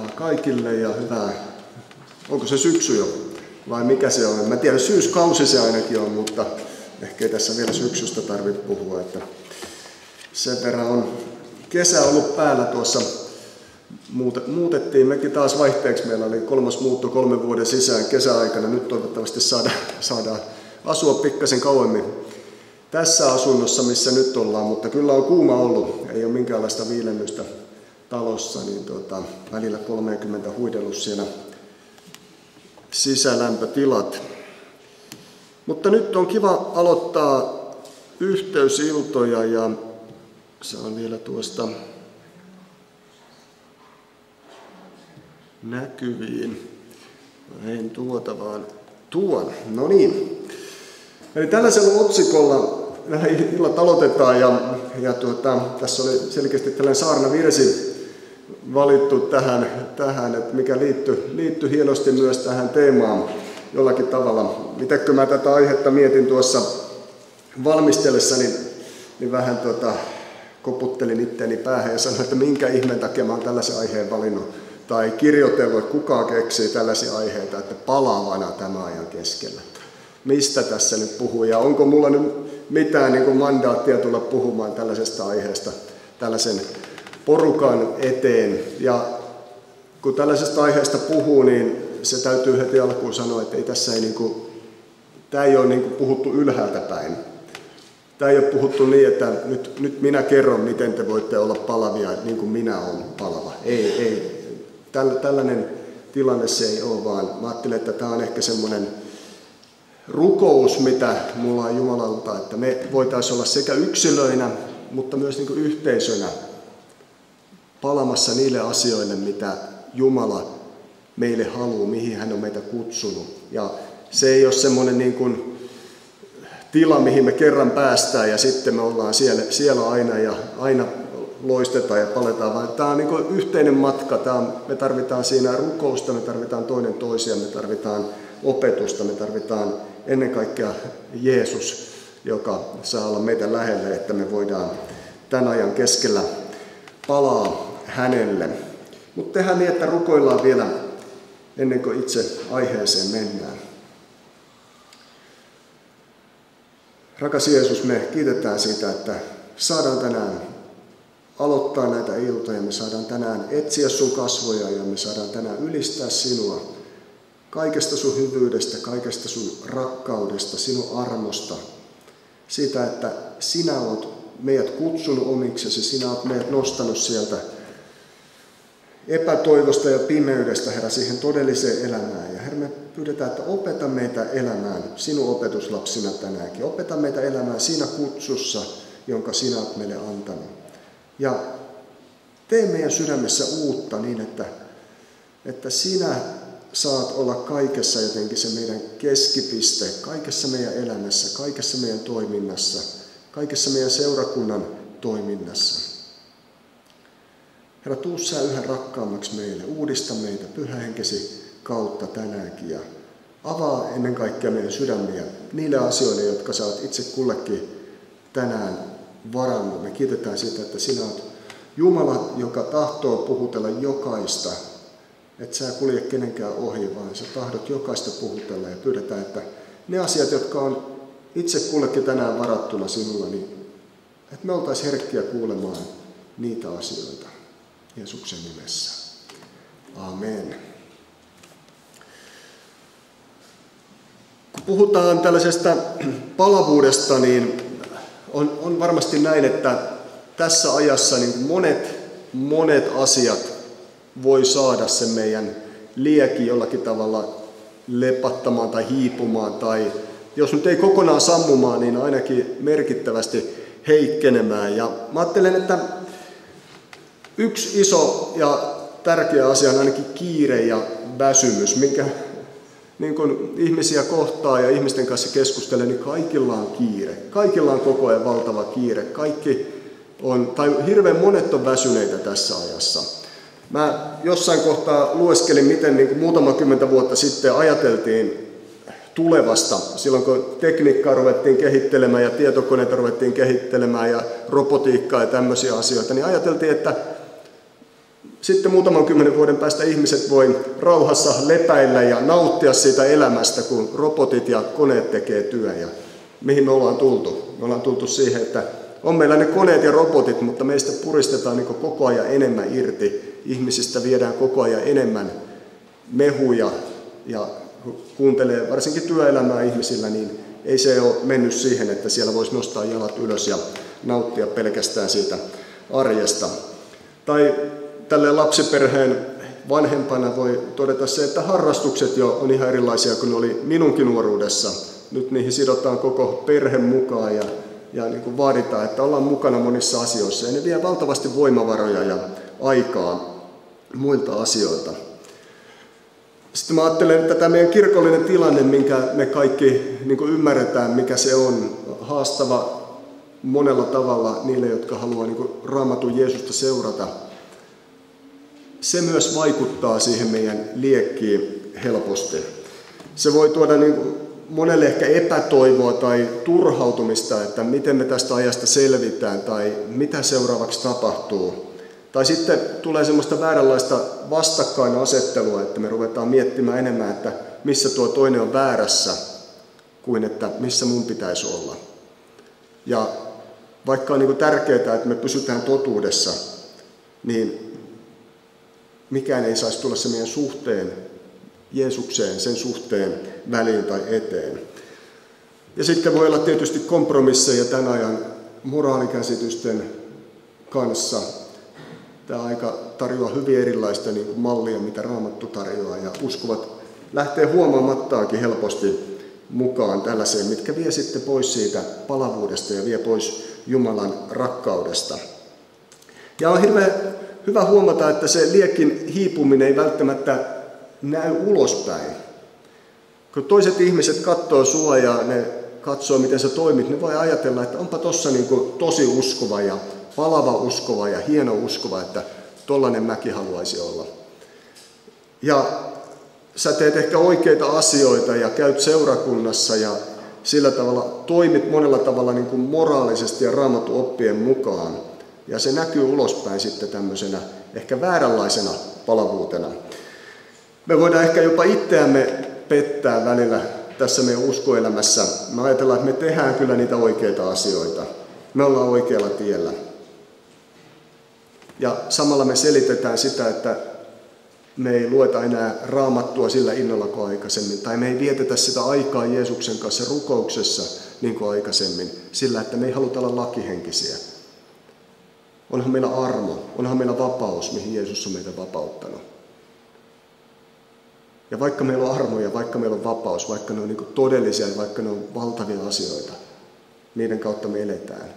Iltaa kaikille ja hyvää, onko se syksy jo vai mikä se on? Mä tiedän, syyskausi se ainakin on, mutta ehkä ei tässä vielä syksystä tarvitse puhua. Että sen verran on kesä ollut päällä tuossa. Muutettiin mekin taas vaihteeksi. Meillä oli 3. muutto 3 vuoden sisään kesäaikana. Nyt toivottavasti saadaan asua pikkasen kauemmin tässä asunnossa, missä nyt ollaan. Mutta kyllä on kuuma ollut. Ei ole minkäänlaista viilennystä talossa. Niin välillä 30 huidellut siellä sisälämpötilat. Mutta nyt on kiva aloittaa yhteysiltoja ja saan vielä tuosta näkyviin. En tuota vaan tuon. No niin. Eli tällaisella otsikolla nämä illat aloitetaan ja tässä oli selkeästi tällainen saarnavirsi valittu tähän, että mikä liittyy hienosti myös tähän teemaan jollakin tavalla. Mitäkö mä tätä aihetta mietin tuossa valmistellessani, niin vähän koputtelin itteeni päähän ja sanoin, että minkä ihmeen takia mä oon tällaisen aiheen valinnut. Tai kirjoitellut, että kukaan keksii tällaisia aiheita, että palavana tämä ajan keskellä. Mistä tässä nyt puhuu ja onko mulla nyt mitään niin kuin mandaattia tulla puhumaan tällaisesta aiheesta tällaisen porukan eteen. Ja kun tällaisesta aiheesta puhuu, niin se täytyy heti alkuun sanoa, että tämä ei ole niin kuin puhuttu ylhäältä päin. Tämä ei ole puhuttu niin, että nyt minä kerron, miten te voitte olla palavia niin kuin minä olen palava. Ei. Tällainen tilanne se ei ole, vaan mä ajattelen, että tämä on ehkä semmoinen rukous, mitä mulla on Jumalalta, että me voitaisiin olla sekä yksilöinä, mutta myös niin kuin yhteisönä palamassa niille asioille, mitä Jumala meille haluaa, mihin hän on meitä kutsunut. Ja se ei ole semmoinen niin kuin tila, mihin me kerran päästään ja sitten me ollaan siellä aina ja aina loistetaan ja paletaan, vaan tämä on niin kuin yhteinen matka. Me tarvitaan siinä rukousta, me tarvitaan toinen toisia, me tarvitaan opetusta, me tarvitaan ennen kaikkea Jeesus, joka saa olla meitä lähelle, että me voidaan tämän ajan keskellä palaa hänelle. Mutta tehdään niin, että rukoillaan vielä ennen kuin itse aiheeseen mennään. Rakas Jeesus, me kiitetään siitä, että saadaan tänään aloittaa näitä iltoja, me saadaan tänään etsiä sun kasvoja ja me saadaan tänään ylistää sinua kaikesta sun hyvyydestä, kaikesta sun rakkaudesta, sinun armosta, siitä, että sinä olet meidät kutsunut omiksesi, sinä olet meidät nostanut sieltä epätoivosta ja pimeydestä, Herra, siihen todelliseen elämään. Ja Herra, me pyydetään, että opeta meitä elämään sinun opetuslapsina tänäänkin. Opeta meitä elämään siinä kutsussa, jonka sinä olet meille antanut. Ja tee meidän sydämessä uutta niin, että sinä saat olla kaikessa jotenkin se meidän keskipiste, kaikessa meidän elämässä, kaikessa meidän toiminnassa, kaikessa meidän seurakunnan toiminnassa. Herra, tuu sä yhä rakkaammaksi meille, uudista meitä pyhähenkesi kautta tänäänkin ja avaa ennen kaikkea meidän sydämiä niille asioille, jotka sä oot itse kullekin tänään varannut. Me kiitetään siitä, että sinä olet Jumala, joka tahtoo puhutella jokaista, että sä kulje kenenkään ohi, vaan sä tahdot jokaista puhutella ja pyydetään, että ne asiat, jotka on itse kullekin tänään varattuna sinulla, niin että me oltaisiin herkkiä kuulemaan niitä asioita Jeesuksen nimessä. Amen. Kun puhutaan tällaisesta palavuudesta, niin on varmasti näin, että tässä ajassa niin monet asiat voi saada sen meidän lieki jollakin tavalla lepattamaan tai hiipumaan, tai jos nyt ei kokonaan sammumaan, niin ainakin merkittävästi heikkenemään. Ja mä ajattelen, että yksi iso ja tärkeä asia on ainakin kiire ja väsymys, minkä niin kun ihmisiä kohtaa ja ihmisten kanssa keskustelee, niin kaikilla on kiire. Kaikilla on koko ajan valtava kiire. Hirveän monet on väsyneitä tässä ajassa. Mä jossain kohtaa lueskelin, miten niin kuin muutama 10 vuotta sitten ajateltiin tulevasta, silloin kun tekniikkaa ruvettiin kehittelemään ja tietokoneita ruvettiin kehittelemään ja robotiikkaa ja tämmöisiä asioita, niin ajateltiin, että sitten muutaman 10 vuoden päästä ihmiset voi rauhassa lepäillä ja nauttia siitä elämästä, kun robotit ja koneet tekee työ. Ja mihin me ollaan tultu? Me ollaan tultu siihen, että on meillä ne koneet ja robotit, mutta meistä puristetaan niin koko ajan enemmän irti. Ihmisistä viedään koko ajan enemmän mehuja ja kuuntelee varsinkin työelämää ihmisillä, niin ei se ole mennyt siihen, että siellä voisi nostaa jalat ylös ja nauttia pelkästään siitä arjesta. Tai tälle lapsiperheen vanhempana voi todeta se, että harrastukset jo on ihan erilaisia kuin ne oli minunkin nuoruudessa. Nyt niihin sidotaan koko perhe mukaan ja niin kuin vaaditaan, että ollaan mukana monissa asioissa. Ja ne vie valtavasti voimavaroja ja aikaa muilta asioilta. Sitten mä ajattelen, että tämä meidän kirkollinen tilanne, minkä me kaikki niin kuin ymmärretään, mikä se on, haastava monella tavalla niille, jotka haluaa niin kuin Raamatun Jeesusta seurata. Se myös vaikuttaa siihen meidän liekkiin helposti. Se voi tuoda niin kuin monelle ehkä epätoivoa tai turhautumista, että miten me tästä ajasta selvitään tai mitä seuraavaksi tapahtuu. Tai sitten tulee semmoista vääränlaista vastakkainasettelua, että me ruvetaan miettimään enemmän, että missä tuo toinen on väärässä, kuin että missä mun pitäisi olla. Ja vaikka on niin kuin tärkeää, että me pysytään totuudessa, niin mikään ei saisi tulla se meidän suhteen Jeesukseen, sen suhteen väliin tai eteen. Ja sitten voi olla tietysti kompromisseja tämän ajan moraalikäsitysten kanssa. Tämä aika tarjoaa hyvin erilaista niin kuin mallia, mitä Raamattu tarjoaa, ja uskovat lähtee huomaamattaankin helposti mukaan tällaiseen, mitkä vie sitten pois siitä palavuudesta ja vie pois Jumalan rakkaudesta. Ja on hirveän hyvä huomata, että se liekin hiipuminen ei välttämättä näy ulospäin. Kun toiset ihmiset katsoo sua ja ne katsoo, miten sä toimit, ne voi ajatella, että onpa tossa niin kuin tosi uskova ja palava uskova ja hieno uskova, että tollainen mäkin haluaisi olla. Ja sä teet ehkä oikeita asioita ja käyt seurakunnassa ja sillä tavalla toimit monella tavalla niin kuin moraalisesti ja Raamatun oppien mukaan. Ja se näkyy ulospäin sitten tämmöisenä ehkä vääränlaisena palavuutena. Me voidaan ehkä jopa itseämme pettää välillä tässä meidän uskoelämässä. Me ajatellaan, että me tehdään kyllä niitä oikeita asioita. Me ollaan oikealla tiellä. Ja samalla me selitetään sitä, että me ei lueta enää Raamattua sillä innolla kuin aikaisemmin. Tai me ei vietetä sitä aikaa Jeesuksen kanssa rukouksessa niin kuin aikaisemmin. Sillä, että me ei haluta olla lakihenkisiä. Onhan meillä armo, onhan meillä vapaus, mihin Jeesus on meitä vapauttanut. Ja vaikka meillä on armo ja vaikka meillä on vapaus, vaikka ne on niin kuin todellisia ja vaikka ne on valtavia asioita, niiden kautta me eletään,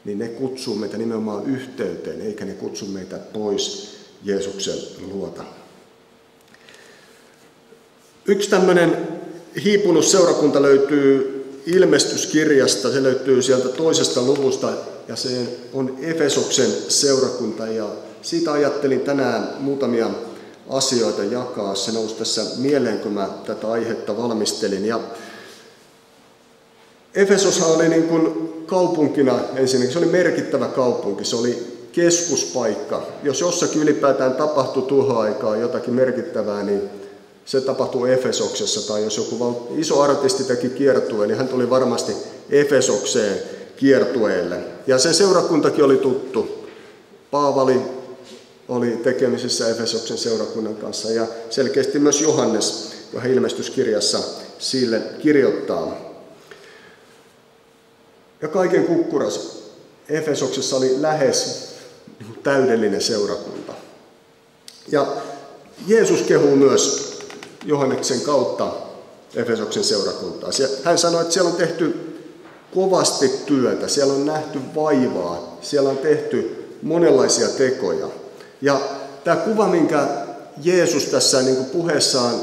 niin ne kutsuu meitä nimenomaan yhteyteen, eikä ne kutsu meitä pois Jeesuksen luota. Yksi tämmöinen hiipunut seurakunta löytyy Ilmestyskirjasta, se löytyy sieltä 2. luvusta ja se on Efesoksen seurakunta ja siitä ajattelin tänään muutamia asioita jakaa. Se nousi tässä mieleen, kun mä tätä aihetta valmistelin. Ja Efesoshan oli niin kuin kaupunkina ensinnäkin, se oli merkittävä kaupunki, se oli keskuspaikka. Jos jossakin ylipäätään tapahtui tuhoaikaa jotakin merkittävää, niin se tapahtui Efesoksessa. Tai jos joku iso artisti teki kiertueen, niin hän tuli varmasti Efesokseen kiertueelle. Ja sen seurakuntakin oli tuttu. Paavali oli tekemisissä Efesoksen seurakunnan kanssa ja selkeästi myös Johannes, kun hän Ilmestyskirjassa sille kirjoittaa. Ja kaiken kukkuras Efesoksessa oli lähes täydellinen seurakunta. Ja Jeesus kehuu myös Johanneksen kautta Efesoksen seurakuntaa. Hän sanoi, että siellä on tehty kovasti työtä, siellä on nähty vaivaa, siellä on tehty monenlaisia tekoja. Ja tämä kuva, minkä Jeesus tässä niin kuin puheessaan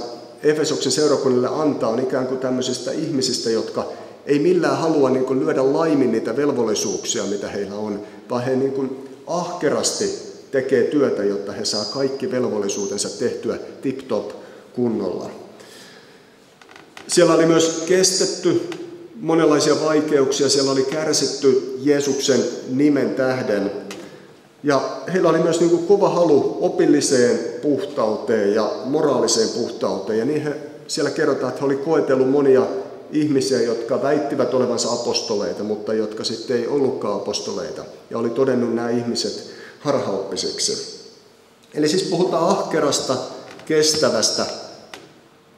Efesoksen seurakunnille antaa, on ikään kuin tämmöisistä ihmisistä, jotka ei millään halua niin kuin lyödä laimin niitä velvollisuuksia, mitä heillä on, vaan he niin kuin ahkerasti tekee työtä, jotta he saa kaikki velvollisuutensa tehtyä tip-top kunnolla. Siellä oli myös kestetty monenlaisia vaikeuksia, siellä oli kärsitty Jeesuksen nimen tähden. Ja heillä oli myös niin kuin kova halu opilliseen puhtauteen ja moraaliseen puhtauteen. Ja niin siellä kerrotaan, että he oli koetellut monia ihmisiä, jotka väittivät olevansa apostoleita, mutta jotka sitten ei ollutkaan apostoleita. Ja oli todennut nämä ihmiset harhaoppisiksi. Eli siis puhutaan ahkerasta, kestävästä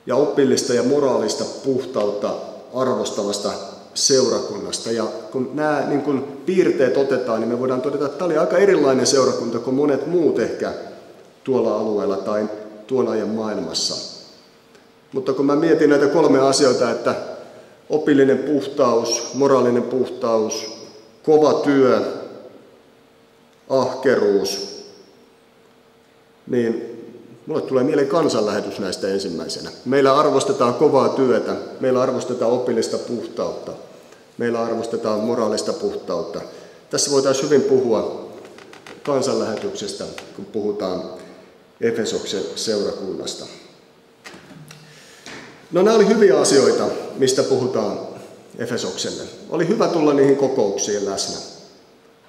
ja opillista ja moraalista puhtautta arvostavasta seurakunnasta. Ja kun nämä niin kun piirteet otetaan, niin me voidaan todeta, että tämä oli aika erilainen seurakunta kuin monet muut ehkä tuolla alueella tai tuon ajan maailmassa. Mutta kun mä mietin näitä 3 asioita, että opillinen puhtaus, moraalinen puhtaus, kova työ, ahkeruus, niin mulle tulee mieleen kansanlähetys näistä ensimmäisenä. Meillä arvostetaan kovaa työtä, meillä arvostetaan opillista puhtautta, meillä arvostetaan moraalista puhtautta. Tässä voitaisiin hyvin puhua kansanlähetyksestä, kun puhutaan Efesoksen seurakunnasta. No nämä oli hyviä asioita, mistä puhutaan Efesokselle. Oli hyvä tulla niihin kokouksiin läsnä.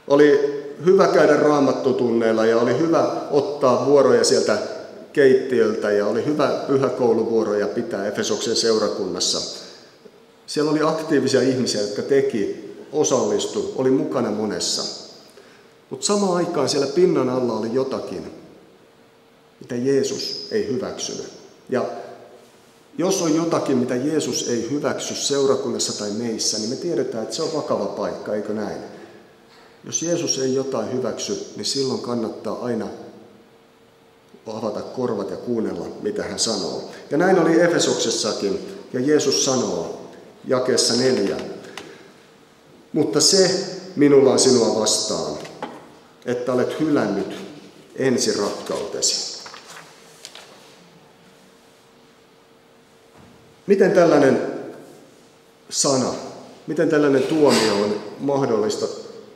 Oli hyvä käydä raamattutunneilla ja oli hyvä ottaa vuoroja sieltä keittiöltä ja oli hyvä pyhäkouluvuoroja pitää Efesoksen seurakunnassa. Siellä oli aktiivisia ihmisiä, jotka osallistu, oli mukana monessa. Mutta samaan aikaan siellä pinnan alla oli jotakin, mitä Jeesus ei hyväksynyt. Ja jos on jotakin, mitä Jeesus ei hyväksy seurakunnassa tai meissä, niin me tiedetään, että se on vakava paikka, eikö näin? Jos Jeesus ei jotain hyväksy, niin silloin kannattaa aina avata korvat ja kuunnella, mitä hän sanoo. Ja näin oli Efesoksessakin, ja Jeesus sanoo jakeessa 4. Mutta se minulla on sinua vastaan, että olet hylännyt ensirakkautesi. Miten tällainen sana, miten tällainen tuomio on mahdollista,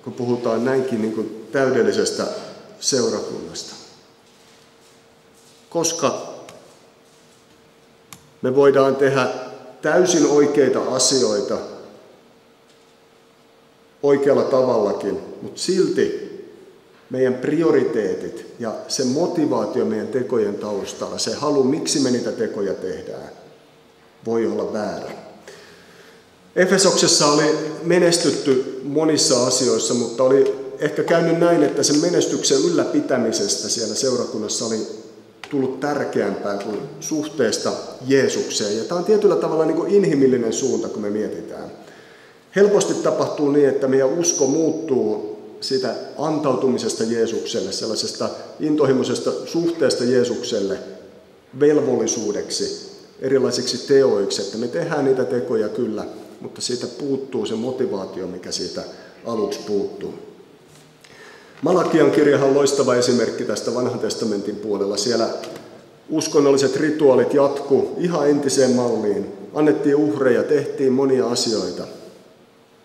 kun puhutaan näinkin niin kuin täydellisestä seurakunnasta? Koska me voidaan tehdä täysin oikeita asioita oikealla tavallakin, mutta silti meidän prioriteetit ja se motivaatio meidän tekojen taustalla, se halu, miksi me niitä tekoja tehdään, voi olla väärä. Efesoksessa oli menestytty monissa asioissa, mutta oli ehkä käynyt näin, että sen menestyksen ylläpitämisestä siellä seurakunnassa oli tullut tärkeämpää kuin suhteesta Jeesukseen. Ja tämä on tietyllä tavalla niin kuin inhimillinen suunta, kun me mietitään. Helposti tapahtuu niin, että meidän usko muuttuu siitä antautumisesta Jeesukselle, sellaisesta intohimoisesta suhteesta Jeesukselle velvollisuudeksi, erilaisiksi teoiksi, että me tehdään niitä tekoja kyllä, mutta siitä puuttuu se motivaatio, mikä siitä aluksi puuttuu. Malakian kirjahan on loistava esimerkki tästä vanhan testamentin puolella. Siellä uskonnolliset rituaalit jatkuu ihan entiseen malliin. Annettiin uhreja, tehtiin monia asioita,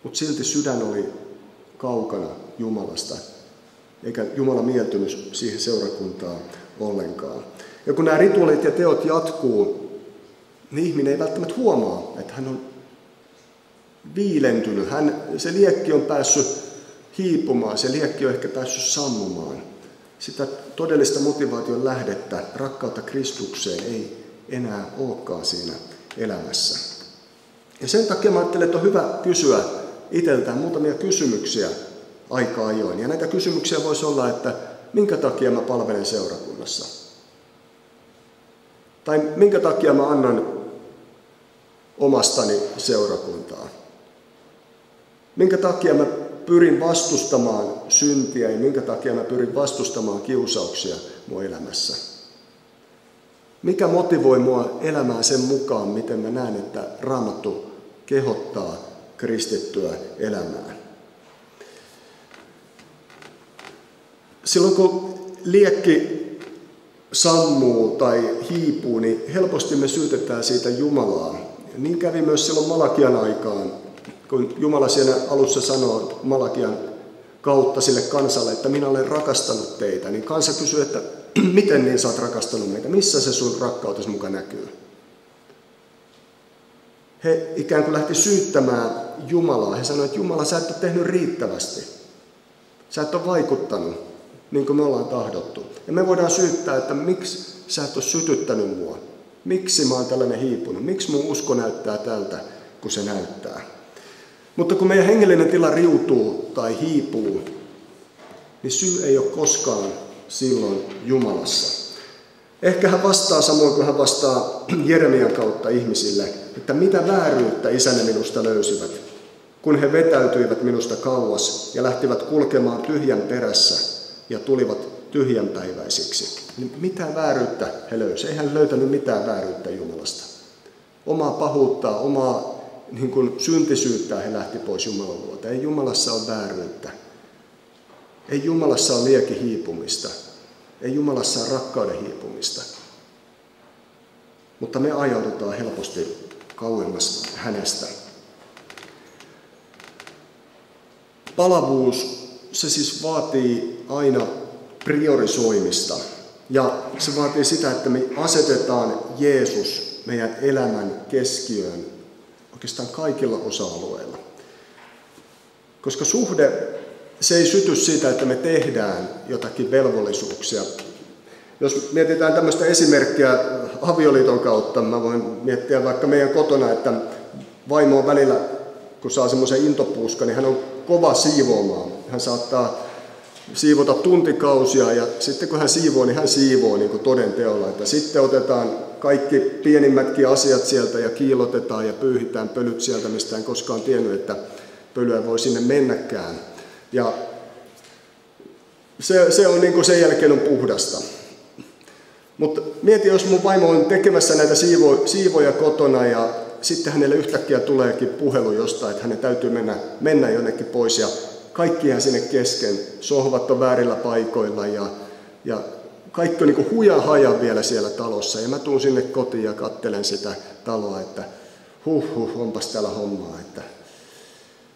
mutta silti sydän oli kaukana Jumalasta, eikä Jumala mieltynyt siihen seurakuntaan ollenkaan. Ja kun nämä rituaalit ja teot jatkuu, niin ihminen ei välttämättä huomaa, että hän on viilentynyt. Se liekki on päässyt hiipumaan, se liekki on ehkä päässyt sammumaan. Sitä todellista motivaation lähdettä, rakkautta Kristukseen ei enää olekaan siinä elämässä. Ja sen takia mä ajattelen, että on hyvä kysyä itseltään muutamia kysymyksiä aika ajoin. Ja näitä kysymyksiä voisi olla, että minkä takia mä palvelen seurakunnassa? Tai minkä takia mä annan omastani seurakuntaa? Minkä takia mä pyrin vastustamaan syntiä ja minkä takia mä pyrin vastustamaan kiusauksia mun elämässä? Mikä motivoi mua elämään sen mukaan, miten mä näen, että Raamattu kehottaa kristittyä elämään? Silloin kun liekki sammuu tai hiipuu, niin helposti me syytetään siitä Jumalaa. Niin kävi myös silloin Malakian aikaan, kun Jumala siellä alussa sanoo Malakian kautta sille kansalle, että minä olen rakastanut teitä, niin kansa kysyy, että miten niin sä oot rakastanut meitä, missä se sun rakkautesi muka näkyy? He ikään kuin lähti syyttämään Jumalaa. He sanoivat, että Jumala, sä et ole tehnyt riittävästi. Sä et ole vaikuttanut. niin kuin me ollaan tahdottu. Ja me voidaan syyttää, että miksi sä et ole sytyttänyt mua? Miksi mä oon tällainen hiipunut? Miksi mun usko näyttää tältä, kun se näyttää? Mutta kun meidän hengellinen tila riutuu tai hiipuu, niin syy ei ole koskaan silloin Jumalassa. Ehkä hän vastaa samoin kuin hän vastaa Jeremian kautta ihmisille, että mitä vääryyttä isänne minusta löysivät, kun he vetäytyivät minusta kauas ja lähtivät kulkemaan tyhjän perässä ja tulivat tyhjänpäiväisiksi. Niin mitä vääryyttä he löysivät? Ei hän löytänyt mitään vääryyttä Jumalasta. Omaa pahuuttaa, omaa syntisyyttää he lähti pois Jumalan luota. Ei Jumalassa ole vääryyttä. Ei Jumalassa ole liekin hiipumista. Ei Jumalassa ole rakkauden hiipumista. Mutta me ajaudutaan helposti kauemmas hänestä. Palavuus, se siis vaatii aina priorisoimista. Ja se vaatii sitä, että me asetetaan Jeesus meidän elämän keskiöön oikeastaan kaikilla osa-alueilla. Koska suhde, se ei syty siitä, että me tehdään jotakin velvollisuuksia. Jos mietitään tämmöistä esimerkkiä avioliiton kautta, mä voin miettiä vaikka meidän kotona, että vaimo on välillä, kun saa semmoisen intopuuskan, niin hän on kova siivoamaan. Hän saattaa siivota tuntikausia ja sitten kun hän siivoo, niin hän siivoo niin kuin toden teolla. Että sitten otetaan kaikki pienimmätkin asiat sieltä ja kiillotetaan ja pyyhitään pölyt sieltä, mistä en koskaan tiennyt, että pölyä voi sinne mennäkään. Ja se on niin kuin sen jälkeen on puhdasta. Mutta mieti, jos mun vaimo on tekemässä näitä siivoja kotona ja sitten hänelle yhtäkkiä tuleekin puhelu jostain, että hänen täytyy mennä jonnekin pois ja kaikki jää sinne kesken. Sohvat on väärillä paikoilla ja kaikki on niin kuin hujan hajan vielä siellä talossa. Ja mä tuun sinne kotiin ja katselen sitä taloa, että onpas täällä hommaa, että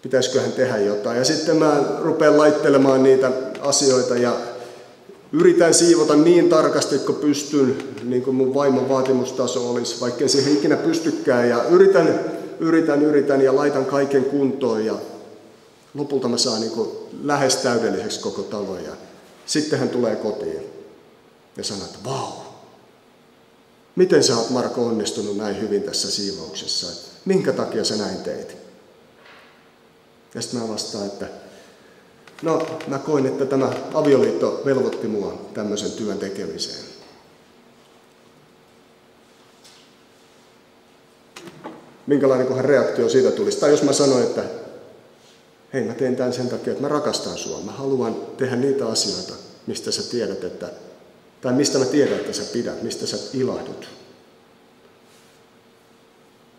pitäisiköhän tehdä jotain. Ja sitten mä rupean laittelemaan niitä asioita ja yritän siivota niin tarkasti, kun pystyn, niin kuin mun vaimon vaatimustaso olisi, vaikka en siihen ikinä pystykään. Ja yritän ja laitan kaiken kuntoon ja lopulta mä saan niin kuin lähes täydelliseksi koko talon. Ja sitten hän tulee kotiin ja sanoo, että vau, miten sä oot Marko onnistunut näin hyvin tässä siivouksessa? Minkä takia sä näin teit? Ja sitten mä vastaan, että no, mä koin, että tämä avioliitto velvoitti mua tämmöisen työn tekemiseen. Minkälainen reaktio siitä tulisi? Tai jos mä sanoin, että hei, mä teen tämän sen takia, että mä rakastan sua. Mä haluan tehdä niitä asioita, mistä sä tiedät, tai mistä mä tiedän, että sä pidät, mistä sä ilahdut.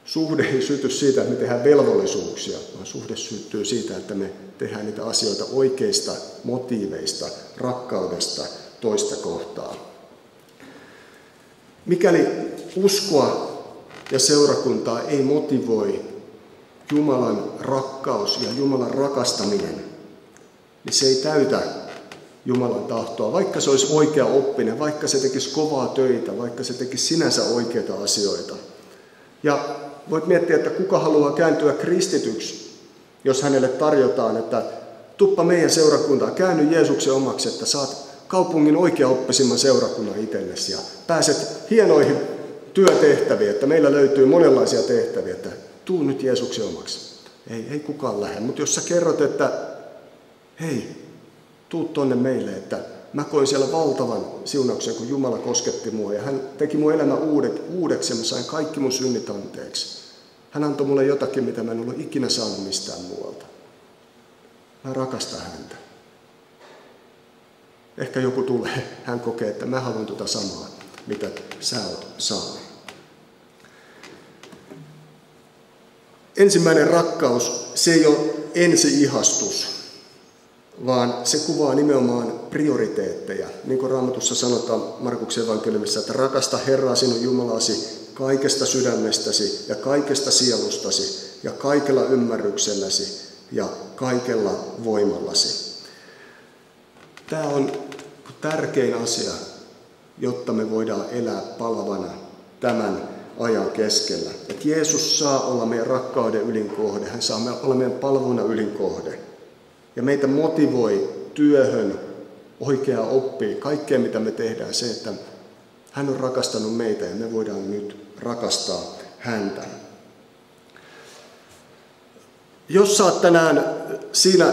Suhde ei syty siitä, että me tehdään velvollisuuksia, vaan suhde syttyy siitä, että me tehdään niitä asioita oikeista motiiveista, rakkaudesta toista kohtaan. Mikäli uskoa ja seurakuntaa ei motivoi Jumalan rakkaus ja Jumalan rakastaminen, niin se ei täytä Jumalan tahtoa. Vaikka se olisi oikea oppinen, vaikka se tekisi kovaa töitä, vaikka se tekisi sinänsä oikeita asioita. Ja voit miettiä, että kuka haluaa kääntyä kristityksi, jos hänelle tarjotaan, että tuppa meidän seurakuntaan, käänny Jeesuksen omaksi, että saat kaupungin oikeaoppisimman seurakunnan itsellesi ja pääset hienoihin työtehtäviin, että meillä löytyy monenlaisia tehtäviä, että tuu nyt Jeesuksen omaksi. Ei kukaan lähde, mutta jos sä kerrot, että hei, tuu tonne meille, että mä koin siellä valtavan siunauksen, kun Jumala kosketti mua ja hän teki mun elämä uudeksi ja mä sain kaikki mun synnit anteeksi. Hän antoi mulle jotakin, mitä mä en ollut ikinä saanut mistään muualta. Mä rakastan häntä. Ehkä joku tulee, hän kokee, että mä haluan tuota samaa, mitä sä oot saanut. Ensimmäinen rakkaus, se ei ole ensi-ihastus, vaan se kuvaa nimenomaan prioriteetteja. Niin kuin Raamatussa sanotaan Markuksen evankeliumissa, että rakasta Herraa sinun Jumalasi kaikesta sydämestäsi ja kaikesta sielustasi ja kaikella ymmärrykselläsi ja kaikella voimallasi. Tämä on tärkein asia, jotta me voidaan elää palavana tämän ajan keskellä. Että Jeesus saa olla meidän rakkauden ydinkohde, hän saa olla meidän palvonnan ydinkohde. Ja meitä motivoi työhön oikea oppi, kaikkea mitä me tehdään, se, että hän on rakastanut meitä ja me voidaan nyt rakastaa häntä. Jos sä oot tänään siinä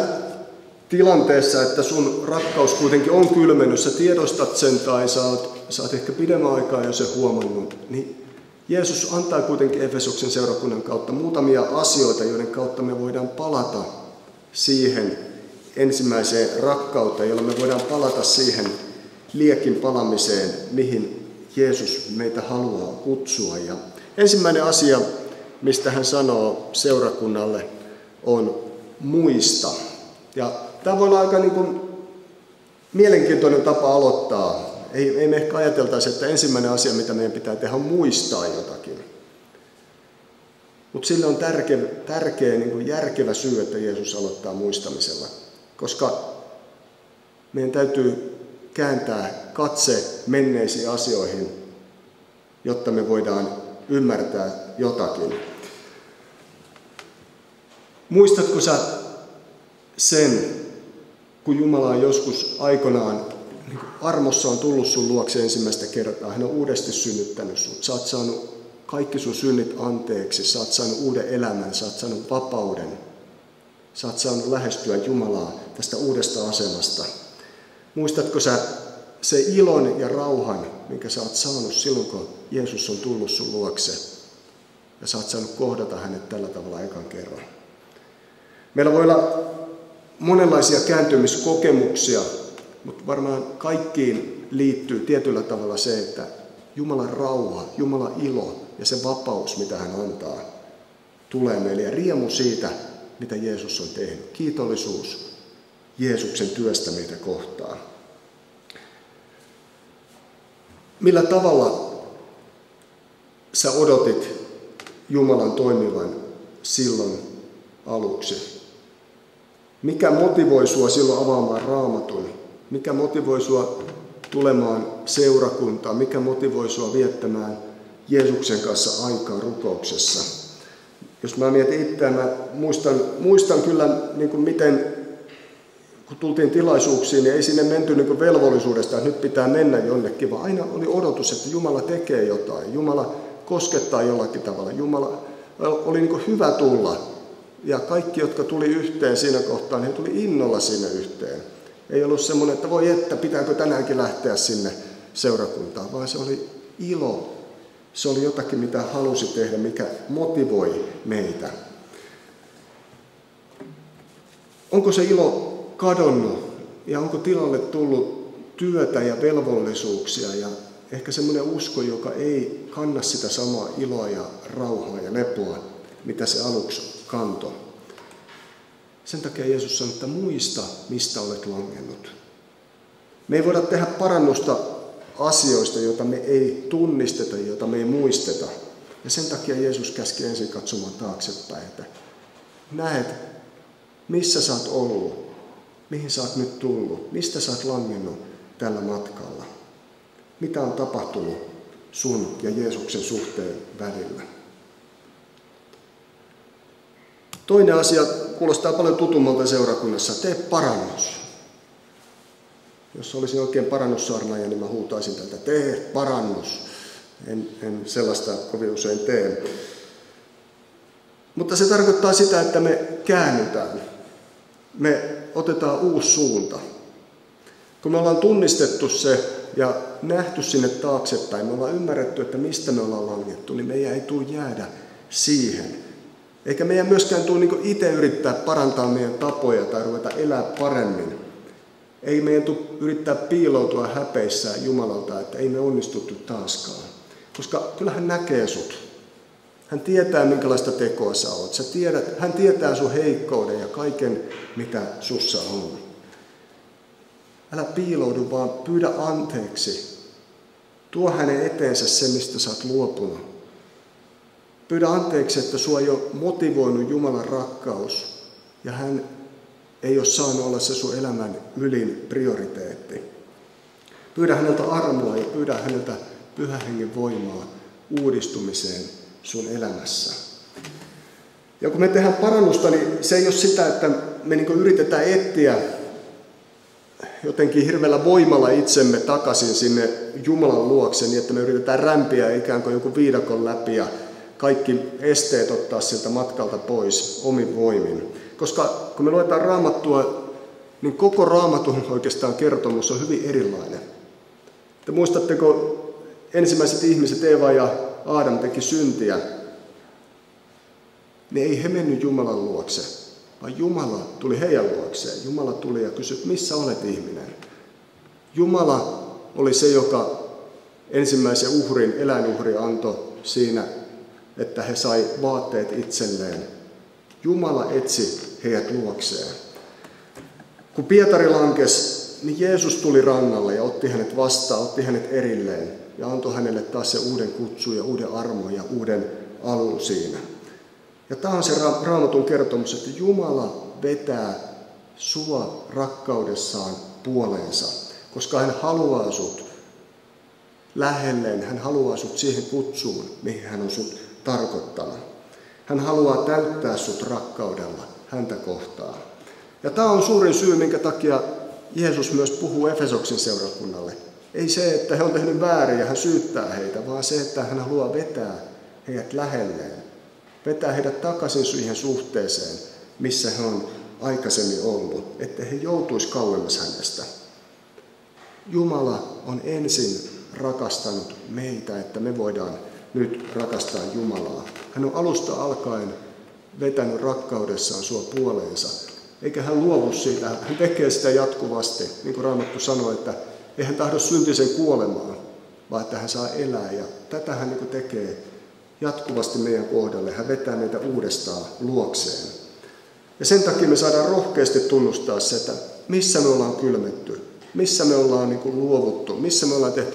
tilanteessa, että sun rakkaus kuitenkin on kylmennyt, sä tiedostat sen tai sä oot ehkä pidemmän aikaa jo se huomannut, niin Jeesus antaa kuitenkin Efesoksen seurakunnan kautta muutamia asioita, joiden kautta me voidaan palata siihen ensimmäiseen rakkauteen, jolla me voidaan palata siihen liekin palamiseen, mihin Jeesus meitä haluaa kutsua. Ja ensimmäinen asia, mistä hän sanoo seurakunnalle, on muista. Ja tämä voi olla aika mielenkiintoinen tapa aloittaa. Ei me ehkä ajateltaisi, että ensimmäinen asia, mitä meidän pitää tehdä, on muistaa jotakin. Mutta sille on tärkeä järkevä syy, että Jeesus aloittaa muistamisella. Koska meidän täytyy kääntää katse menneisiin asioihin, jotta me voidaan ymmärtää jotakin. Muistatko sä sen, kun Jumala on joskus aikanaan armossa on tullut sun luokse ensimmäistä kertaa, hän on uudesti synnyttänyt sun. Sä oot saanut kaikki sun synnit anteeksi, sä oot saanut uuden elämän, sä oot saanut vapauden. Sä oot saanut lähestyä Jumalaa tästä uudesta asemasta. Muistatko sä se ilon ja rauhan, minkä sä oot saanut silloin, kun Jeesus on tullut sun luokse? Ja sä oot saanut kohdata hänet tällä tavalla ekan kerran. Meillä voi olla monenlaisia kääntymiskokemuksia, mutta varmaan kaikkiin liittyy tietyllä tavalla se, että Jumalan rauha, Jumalan ilo ja se vapaus, mitä hän antaa, tulee meille. Ja riemu siitä, mitä Jeesus on tehnyt. Kiitollisuus Jeesuksen työstä meitä kohtaan. Millä tavalla sä odotit Jumalan toimivan silloin aluksi? Mikä motivoi sua silloin avaamaan Raamatun? Mikä motivoi sua tulemaan seurakuntaan? Mikä motivoi sua viettämään Jeesuksen kanssa aikaa rukouksessa? Jos mä mietin itseään, mä muistan kyllä, miten kun tultiin tilaisuuksiin, niin ei sinne menty velvollisuudesta, että nyt pitää mennä jonnekin, vaan aina oli odotus, että Jumala tekee jotain. Jumala koskettaa jollakin tavalla. Jumala oli hyvä tulla. Ja kaikki, jotka tuli yhteen siinä kohtaa, niin he tuli innolla sinne yhteen. Ei ollut semmoinen, että voi että, pitääkö tänäänkin lähteä sinne seurakuntaan, vaan se oli ilo. Se oli jotakin, mitä halusi tehdä, mikä motivoi meitä. Onko se ilo kadonnut ja onko tilalle tullut työtä ja velvollisuuksia ja ehkä semmoinen usko, joka ei kanna sitä samaa iloa ja rauhaa ja lepoa, mitä se aluksi kantoi. Sen takia Jeesus sanoi, että muista, mistä olet langennut. Me ei voida tehdä parannusta asioista, joita me ei tunnisteta, joita me ei muisteta. Ja sen takia Jeesus käski ensin katsomaan taaksepäin, että näet, missä sä oot ollut, mihin sä oot nyt tullut, mistä sä oot langennut tällä matkalla. Mitä on tapahtunut sun ja Jeesuksen suhteen välillä. Toinen asia kuulostaa paljon tutummalta seurakunnassa. Tee parannus. Jos olisin oikein parannussaarnaaja, niin mä huutaisin tältä, tee parannus. En sellaista kovin usein tee. Mutta se tarkoittaa sitä, että me käännytään. Me otetaan uusi suunta. Kun me ollaan tunnistettu se ja nähty sinne taaksepäin, me ollaan ymmärretty, että mistä me ollaan langettu, niin meidän ei tule jäädä siihen. Eikä meidän myöskään tule itse yrittää parantaa meidän tapoja tai ruveta elää paremmin. Ei meidän tule yrittää piiloutua häpeissään Jumalalta, että ei me onnistuttu taaskaan. Koska kyllä hän näkee sut. Hän tietää, minkälaista tekoa sä oot. Hän tietää sun heikkouden ja kaiken, mitä sussa on. Älä piiloudu, vaan pyydä anteeksi. Tuo hänen eteensä se, mistä sä oot luopunut. Pyydä anteeksi, että sua ei ole motivoinut Jumalan rakkaus. Ja hän ei ole saanut olla se sun elämän ylin prioriteetti. Pyydä häneltä armoa ja pyydä häneltä Pyhän Hengen voimaa uudistumiseen sun elämässä. Ja kun me tehdään parannusta, niin se ei ole sitä, että me yritetään etsiä jotenkin hirveällä voimalla itsemme takaisin sinne Jumalan luokse, niin että me yritetään rämpiä ikään kuin jonkun viidakon läpi ja kaikki esteet ottaa siltä matkalta pois omin voimin. Koska kun me luetaan Raamattua, niin koko Raamatun oikeastaan kertomus on hyvin erilainen. Te muistatteko, ensimmäiset ihmiset, Eeva ja Aadam, teki syntiä, niin ei he mennyt Jumalan luokse, vaan Jumala tuli heidän luokseen. Jumala tuli ja kysyi, missä olet ihminen? Jumala oli se, joka ensimmäisen eläinuhrin antoi siinä, että he sai vaatteet itselleen. Jumala etsi heidät luokseen. Kun Pietari lankesi, niin Jeesus tuli rannalle ja otti hänet vastaan, otti hänet erilleen ja antoi hänelle taas se uuden kutsun ja uuden armon ja uuden alun siinä. Ja tämä on se Raamatun kertomus, että Jumala vetää sua rakkaudessaan puoleensa, koska hän haluaa sut lähelleen, hän haluaa sut siihen kutsuun, mihin hän on sut tarkoittanut. Hän haluaa täyttää sut rakkaudella häntä kohtaan. Ja tämä on suurin syy, minkä takia Jeesus myös puhuu Efesoksen seurakunnalle. Ei se, että he on tehnyt väärin ja hän syyttää heitä, vaan se, että hän haluaa vetää heidät lähelleen. Vetää heidät takaisin siihen suhteeseen, missä he on aikaisemmin ollut, että he joutuisi kauemmas hänestä. Jumala on ensin rakastanut meitä, että me voidaan nyt rakastaa Jumalaa. Hän on alusta alkaen vetänyt rakkaudessaan sua puoleensa. Eikä hän luovu siitä, hän tekee sitä jatkuvasti. Niin kuin Raamattu sanoi, että ei hän tahdo syntisen kuolemaan, vaan että hän saa elää. Ja tätä hän niin kuin tekee jatkuvasti meidän kohdalle. Hän vetää meitä uudestaan luokseen. Ja sen takia me saadaan rohkeasti tunnustaa se, että missä me ollaan kylmetty, missä me ollaan niin kuin luovuttu, missä me ollaan tehty